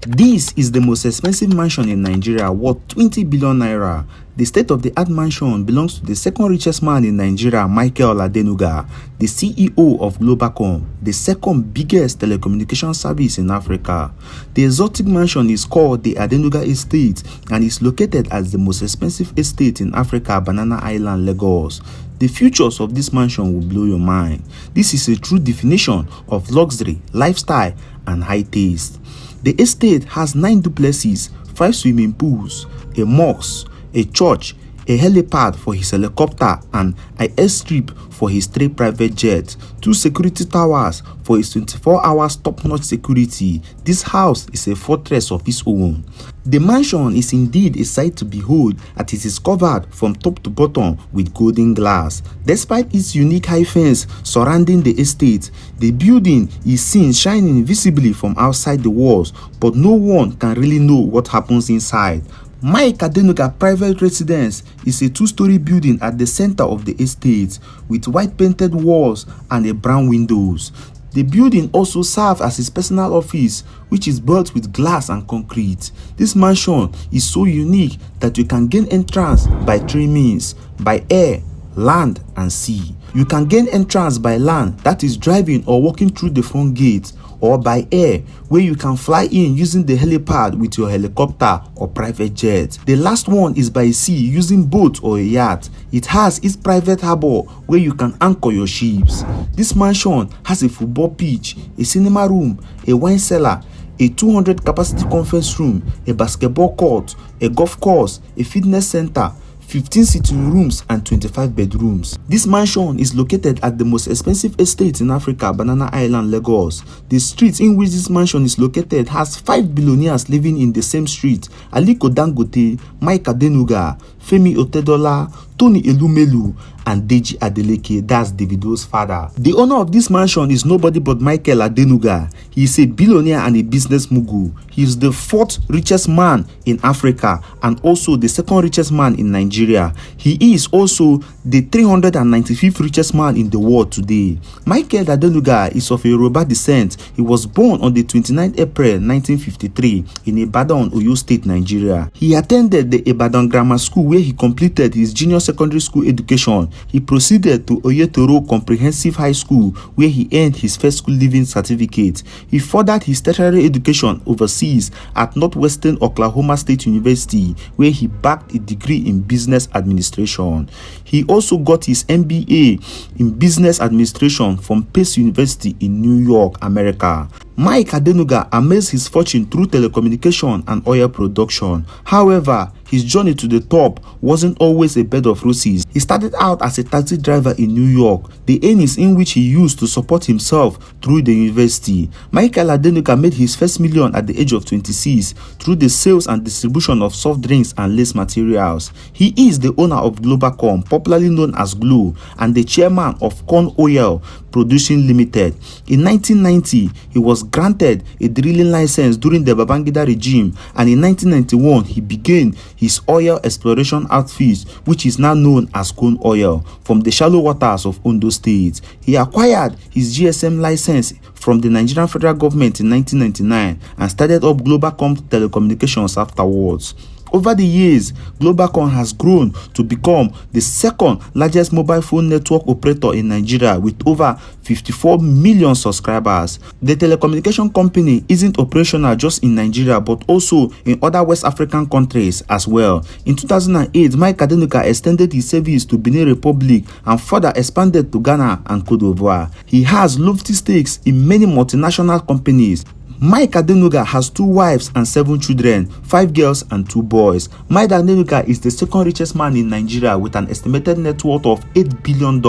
This is the most expensive mansion in Nigeria, worth 20 billion naira. The state-of-the-art mansion belongs to the second richest man in Nigeria, Michael Adenuga, the CEO of Globacom, the second biggest telecommunication service in Africa. The exotic mansion is called the Adenuga Estate and is located as the most expensive estate in Africa, Banana Island, Lagos. The features of this mansion will blow your mind. This is a true definition of luxury, lifestyle, and high taste. The estate has 9 duplexes, 5 swimming pools, a mosque, a church, a helipad for his helicopter, and an airstrip for his 3 private jets, 2 security towers for his 24-hour top-notch security. This house is a fortress of its own. The mansion is indeed a sight to behold, as it is covered from top to bottom with golden glass. Despite its unique high fence surrounding the estate, the building is seen shining visibly from outside the walls, but no one can really know what happens inside. Mike Adenuga Private Residence is a 2-story building at the center of the estate with white painted walls and a brown windows. The building also serves as his personal office, which is built with glass and concrete. This mansion is so unique that you can gain entrance by 3 means: by air, land, and sea. You can gain entrance by land, that is driving or walking through the front gate, or by air, where you can fly in using the helipad with your helicopter or private jet. The last one is by sea, using boat or a yacht. It has its private harbor where you can anchor your ships. This mansion has a football pitch, a cinema room, a wine cellar, a 200 capacity conference room, a basketball court, a golf course, a fitness center, 15 sitting rooms, and 25 bedrooms. This mansion is located at the most expensive estate in Africa, Banana Island, Lagos. The street in which this mansion is located has 5 billionaires living in the same street: Aliko Dangote, Mike Adenuga, Femi Otedola, Tony Elumelu, and Deji Adeleke, that's Davido's father. The owner of this mansion is nobody but Michael Adenuga. He is a billionaire and a business mogul. He is the 4th richest man in Africa and also the 2nd richest man in Nigeria. He is also the 395th richest man in the world today. Michael Adenuga is of Yoruba descent. He was born on the 29th April 1953 in Ibadan, Oyo State, Nigeria. He attended the Ibadan Grammar School where he completed his junior secondary school education. He proceeded to Oyetoro Comprehensive High School where he earned his first school leaving certificate. He furthered his tertiary education overseas at Northwestern Oklahoma State University where he backed a degree in business administration. He also got his MBA in business administration from Pace University in New York, America. Mike Adenuga amassed his fortune through telecommunication and oil production. However, his journey to the top wasn't always a bed of roses. He started out as a taxi driver in New York, the earnings in which he used to support himself through the university. Michael Adenuga made his first million at the age of 26 through the sales and distribution of soft drinks and lace materials. He is the owner of Globacom, popularly known as Glo, and the chairman of Corn Oil Producing Limited. In 1990, he was granted a drilling license during the Babangida regime, and in 1991, he began his oil exploration outfit, which is now known as Corn Oil, from the shallow waters of Ondo State. He acquired his GSM license from the Nigerian federal government in 1999 and started up Globacom Telecommunications afterwards. Over the years, Globacom has grown to become the 2nd largest mobile phone network operator in Nigeria with over 54 million subscribers. The telecommunication company isn't operational just in Nigeria but also in other West African countries as well. In 2008, Mike Adenuga extended his service to Benin Republic and further expanded to Ghana and Cote d'Ivoire. He has lofty stakes in many multinational companies. Mike Adenuga has 2 wives and 7 children, 5 girls and 2 boys. Mike Adenuga is the 2nd richest man in Nigeria with an estimated net worth of $8 billion.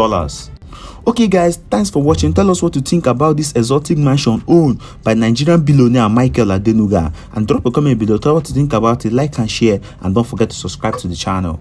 Okay guys, thanks for watching. Tell us what you think about this exotic mansion owned by Nigerian billionaire Michael Adenuga, and drop a comment below. Tell us what you think about it, like and share, and don't forget to subscribe to the channel.